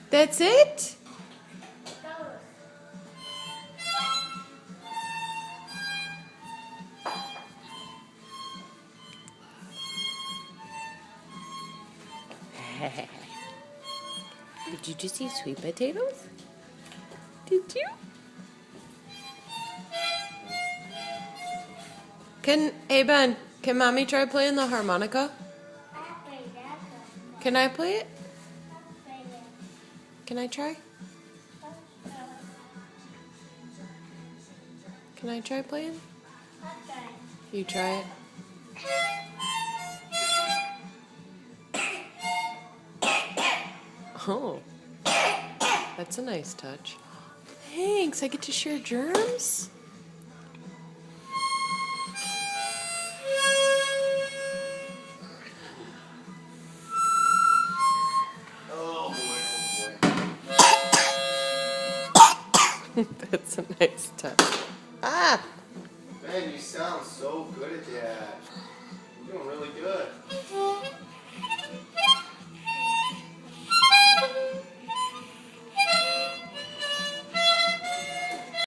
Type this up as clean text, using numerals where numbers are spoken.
That's it? Did you just eat sweet potatoes? Did you? Hey Ben, can Mommy try playing the harmonica? Can I play it? Can I try? Can I try playing? You try it. Oh, that's a nice touch. Thanks, I get to share germs? Oh boy, That's a nice touch. Ah! Man, you sound so good at that. You're doing really good.